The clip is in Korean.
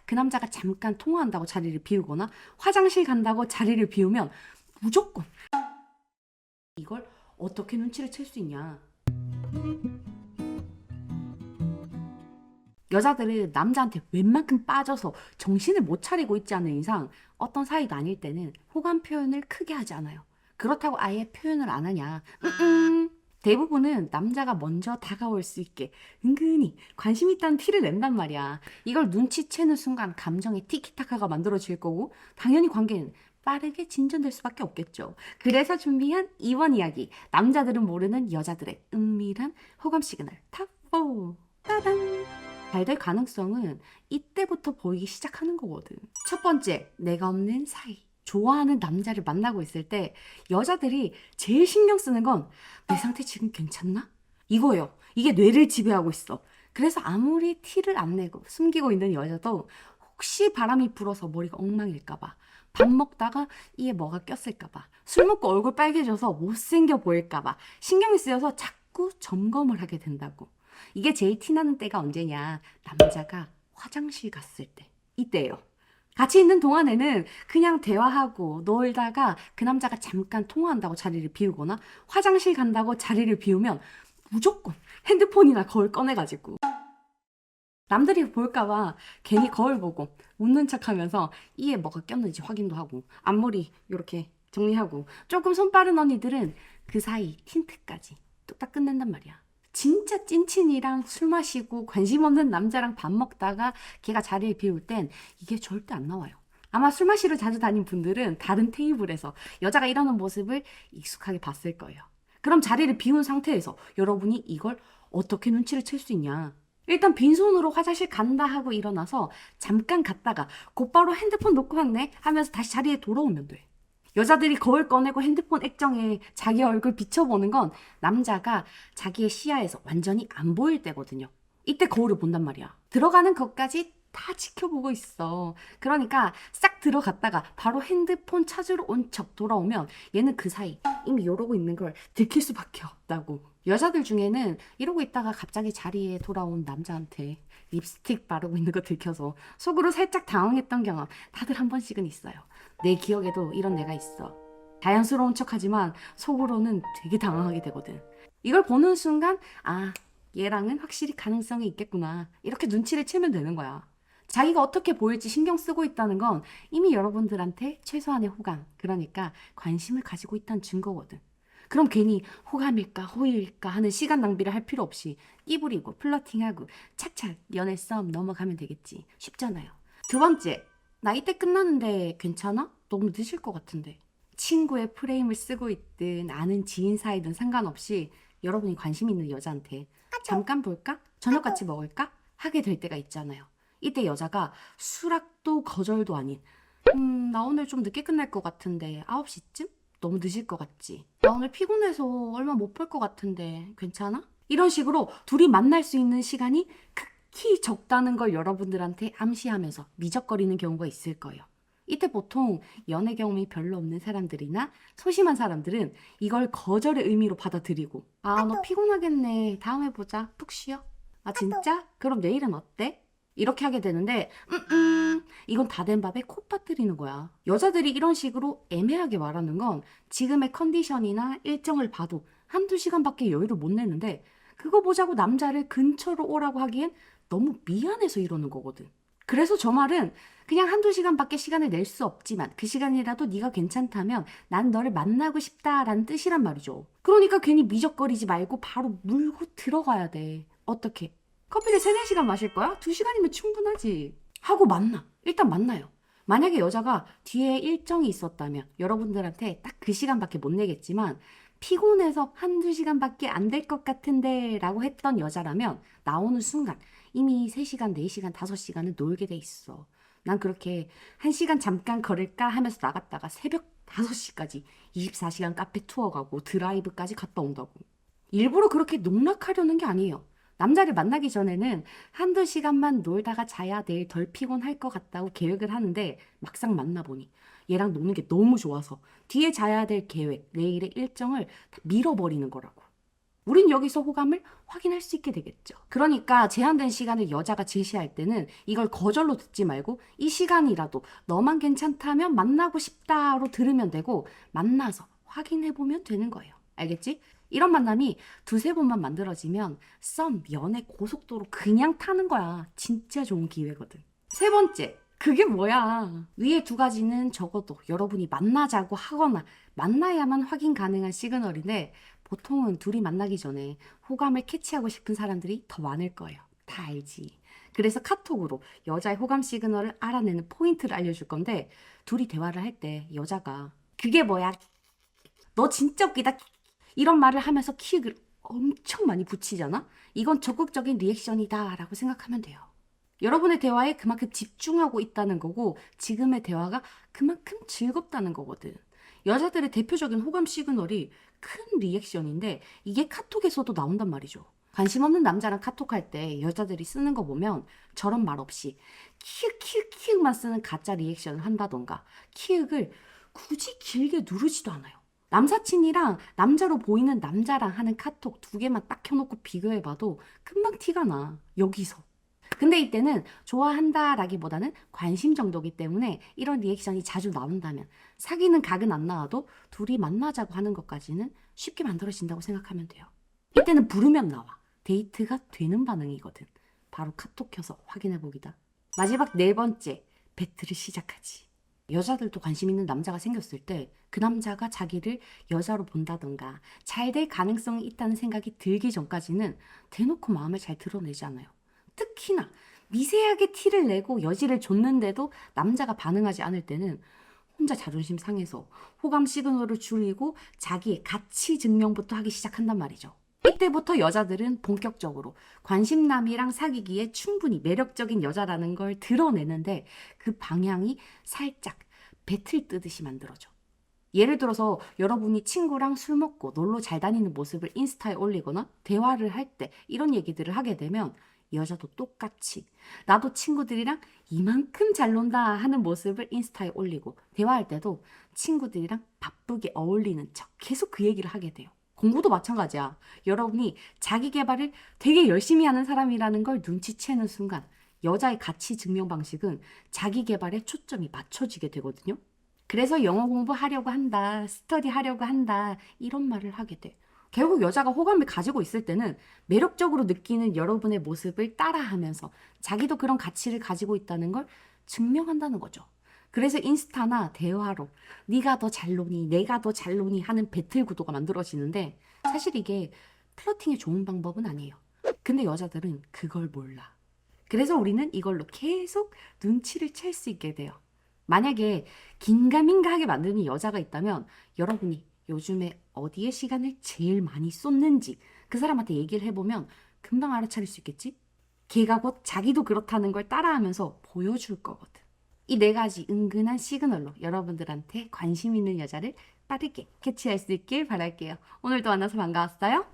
그 남자가 잠깐 통화한다고 자리를 비우거나 화장실 간다고 자리를 비우면 무조건 이걸 어떻게 눈치를 챌 수 있냐. 여자들은 남자한테 웬만큼 빠져서 정신을 못 차리고 있지 않은 이상 어떤 사이도 아닐 때는 호감 표현을 크게 하지 않아요. 그렇다고 아예 표현을 안 하냐? 대부분은 남자가 먼저 다가올 수 있게 은근히 관심 있다는 티를 낸단 말이야. 이걸 눈치채는 순간 감정의 티키타카가 만들어질 거고 당연히 관계는 빠르게 진전될 수밖에 없겠죠. 그래서 준비한 이번 이야기. 남자들은 모르는 여자들의 은밀한 호감 시그널 탑4. 따단! 잘 될 가능성은 이때부터 보이기 시작하는 거거든. 첫 번째, 내가 없는 사이. 좋아하는 남자를 만나고 있을 때 여자들이 제일 신경 쓰는 건 내 상태 지금 괜찮나? 이거예요. 이게 뇌를 지배하고 있어. 그래서 아무리 티를 안 내고 숨기고 있는 여자도 혹시 바람이 불어서 머리가 엉망일까봐, 밥 먹다가 이에 뭐가 꼈을까봐, 술 먹고 얼굴 빨개져서 못생겨 보일까봐 신경이 쓰여서 자꾸 점검을 하게 된다고. 이게 제일 티나는 때가 언제냐? 남자가 화장실 갔을 때. 이때예요. 같이 있는 동안에는 그냥 대화하고 놀다가 그 남자가 잠깐 통화한다고 자리를 비우거나 화장실 간다고 자리를 비우면 무조건 핸드폰이나 거울 꺼내가지고 남들이 볼까봐 괜히 거울 보고 웃는 척하면서 이에 뭐가 꼈는지 확인도 하고 앞머리 이렇게 정리하고 조금 손 빠른 언니들은 그 사이 힌트까지 뚝딱 끝낸단 말이야. 진짜 찐친이랑 술 마시고 관심 없는 남자랑 밥 먹다가 걔가 자리를 비울 땐 이게 절대 안 나와요. 아마 술 마시러 자주 다닌 분들은 다른 테이블에서 여자가 이러는 모습을 익숙하게 봤을 거예요. 그럼 자리를 비운 상태에서 여러분이 이걸 어떻게 눈치를 챌 수 있냐? 일단 빈손으로 화장실 간다 하고 일어나서 잠깐 갔다가 곧바로 핸드폰 놓고 왔네 하면서 다시 자리에 돌아오면 돼. 여자들이 거울 꺼내고 핸드폰 액정에 자기 얼굴 비춰보는 건 남자가 자기의 시야에서 완전히 안 보일 때거든요. 이때 거울을 본단 말이야. 들어가는 것까지 다 지켜보고 있어. 그러니까 싹 들어갔다가 바로 핸드폰 찾으러 온 척 돌아오면 얘는 그 사이 이미 이러고 있는 걸 들킬 수밖에 없다고. 여자들 중에는 이러고 있다가 갑자기 자리에 돌아온 남자한테 립스틱 바르고 있는 거 들켜서 속으로 살짝 당황했던 경험 다들 한 번씩은 있어요. 내 기억에도 이런 애가 있어. 자연스러운 척하지만 속으로는 되게 당황하게 되거든. 이걸 보는 순간 아, 얘랑은 확실히 가능성이 있겠구나. 이렇게 눈치를 채면 되는 거야. 자기가 어떻게 보일지 신경 쓰고 있다는 건 이미 여러분들한테 최소한의 호감, 그러니까 관심을 가지고 있다는 증거거든. 그럼 괜히 호감일까 호의일까 하는 시간 낭비를 할 필요 없이 끼부리고 플러팅하고 착착 연애 썸 넘어가면 되겠지. 쉽잖아요. 두 번째, 나 이때 끝나는데 괜찮아? 너무 늦을 것 같은데. 친구의 프레임을 쓰고 있든 아는 지인 사이든 상관없이 여러분이 관심 있는 여자한테 잠깐 볼까? 저녁 같이 먹을까? 하게 될 때가 있잖아요. 이때 여자가 수락도 거절도 아닌 나 오늘 좀 늦게 끝날 것 같은데 9시쯤? 너무 늦을 것 같지? 나 오늘 피곤해서 얼마 못 볼 것 같은데 괜찮아? 이런 식으로 둘이 만날 수 있는 시간이 극히 적다는 걸 여러분들한테 암시하면서 미적거리는 경우가 있을 거예요. 이때 보통 연애 경험이 별로 없는 사람들이나 소심한 사람들은 이걸 거절의 의미로 받아들이고 아, 너 피곤하겠네. 다음에 보자. 푹 쉬어. 아, 진짜? 그럼 내일은 어때? 이렇게 하게 되는데 이건 다 된 밥에 코 빠뜨리는 거야. 여자들이 이런 식으로 애매하게 말하는 건 지금의 컨디션이나 일정을 봐도 한두 시간밖에 여유를 못 내는데 그거 보자고 남자를 근처로 오라고 하기엔 너무 미안해서 이러는 거거든. 그래서 저 말은 그냥 한두 시간밖에 시간을 낼 수 없지만 그 시간이라도 네가 괜찮다면 난 너를 만나고 싶다라는 뜻이란 말이죠. 그러니까 괜히 미적거리지 말고 바로 물고 들어가야 돼. 어떻게? 커피를 3, 4시간 마실 거야? 2시간이면 충분하지. 하고 만나. 일단 만나요. 만약에 여자가 뒤에 일정이 있었다면 여러분들한테 딱 그 시간밖에 못 내겠지만 피곤해서 한두 시간밖에 안 될 것 같은데 라고 했던 여자라면 나오는 순간 이미 3시간, 4시간, 5시간은 놀게 돼 있어. 난 그렇게 1시간 잠깐 걸을까 하면서 나갔다가 새벽 5시까지 24시간 카페 투어 가고 드라이브까지 갔다 온다고. 일부러 그렇게 농락하려는 게 아니에요. 남자를 만나기 전에는 한두 시간만 놀다가 자야 내일 덜 피곤할 것 같다고 계획을 하는데 막상 만나보니 얘랑 노는 게 너무 좋아서 뒤에 자야 될 계획, 내일의 일정을 다 밀어버리는 거라고. 우린 여기서 호감을 확인할 수 있게 되겠죠. 그러니까 제한된 시간을 여자가 제시할 때는 이걸 거절로 듣지 말고 이 시간이라도 너만 괜찮다면 만나고 싶다로 들으면 되고 만나서 확인해보면 되는 거예요. 알겠지? 이런 만남이 두세 번만 만들어지면 썸, 연애 고속도로 그냥 타는 거야. 진짜 좋은 기회거든. 세 번째, 그게 뭐야? 위에 두 가지는 적어도 여러분이 만나자고 하거나 만나야만 확인 가능한 시그널인데 보통은 둘이 만나기 전에 호감을 캐치하고 싶은 사람들이 더 많을 거예요. 다 알지. 그래서 카톡으로 여자의 호감 시그널을 알아내는 포인트를 알려줄 건데 둘이 대화를 할 때 여자가 그게 뭐야? 너 진짜 웃기다. 이런 말을 하면서 키읔을 엄청 많이 붙이잖아? 이건 적극적인 리액션이다 라고 생각하면 돼요. 여러분의 대화에 그만큼 집중하고 있다는 거고 지금의 대화가 그만큼 즐겁다는 거거든. 여자들의 대표적인 호감 시그널이 큰 리액션인데 이게 카톡에서도 나온단 말이죠. 관심 없는 남자랑 카톡할 때 여자들이 쓰는 거 보면 저런 말 없이 키읔키읔키읔만 쓰는 가짜 리액션을 한다던가 키읔을 굳이 길게 누르지도 않아요. 남사친이랑 남자로 보이는 남자랑 하는 카톡 두 개만 딱 켜놓고 비교해봐도 금방 티가 나. 여기서. 근데 이때는 좋아한다라기보다는 관심 정도기 때문에 이런 리액션이 자주 나온다면 사귀는 각은 안 나와도 둘이 만나자고 하는 것까지는 쉽게 만들어진다고 생각하면 돼요. 이때는 부르면 나와. 데이트가 되는 반응이거든. 바로 카톡 켜서 확인해보기다. 마지막 네 번째, 배틀을 시작하지. 여자들도 관심 있는 남자가 생겼을 때 그 남자가 자기를 여자로 본다던가 잘 될 가능성이 있다는 생각이 들기 전까지는 대놓고 마음을 잘 드러내지 않아요. 특히나 미세하게 티를 내고 여지를 줬는데도 남자가 반응하지 않을 때는 혼자 자존심 상해서 호감 시그널을 줄이고 자기의 가치 증명부터 하기 시작한단 말이죠. 이때부터 여자들은 본격적으로 관심남이랑 사귀기에 충분히 매력적인 여자라는 걸 드러내는데 그 방향이 살짝 배틀 뜨듯이 만들어져. 예를 들어서 여러분이 친구랑 술 먹고 놀러 잘 다니는 모습을 인스타에 올리거나 대화를 할 때 이런 얘기들을 하게 되면 여자도 똑같이 나도 친구들이랑 이만큼 잘 논다 하는 모습을 인스타에 올리고 대화할 때도 친구들이랑 바쁘게 어울리는 척 계속 그 얘기를 하게 돼요. 공부도 마찬가지야. 여러분이 자기 개발을 되게 열심히 하는 사람이라는 걸 눈치채는 순간 여자의 가치 증명 방식은 자기 개발에 초점이 맞춰지게 되거든요. 그래서 영어 공부하려고 한다, 스터디 하려고 한다 이런 말을 하게 돼. 결국 여자가 호감을 가지고 있을 때는 매력적으로 느끼는 여러분의 모습을 따라하면서 자기도 그런 가치를 가지고 있다는 걸 증명한다는 거죠. 그래서 인스타나 대화로 네가 더 잘 노니 내가 더 잘 노니 하는 배틀 구도가 만들어지는데 사실 이게 플러팅의 좋은 방법은 아니에요. 근데 여자들은 그걸 몰라. 그래서 우리는 이걸로 계속 눈치를 챌 수 있게 돼요. 만약에 긴가민가하게 만드는 여자가 있다면 여러분이 요즘에 어디에 시간을 제일 많이 쏟는지 그 사람한테 얘기를 해보면 금방 알아차릴 수 있겠지? 걔가 곧 자기도 그렇다는 걸 따라하면서 보여줄 거거든. 이 네 가지 은근한 시그널로 여러분들한테 관심 있는 여자를 빠르게 캐치할 수 있길 바랄게요. 오늘도 만나서 반가웠어요.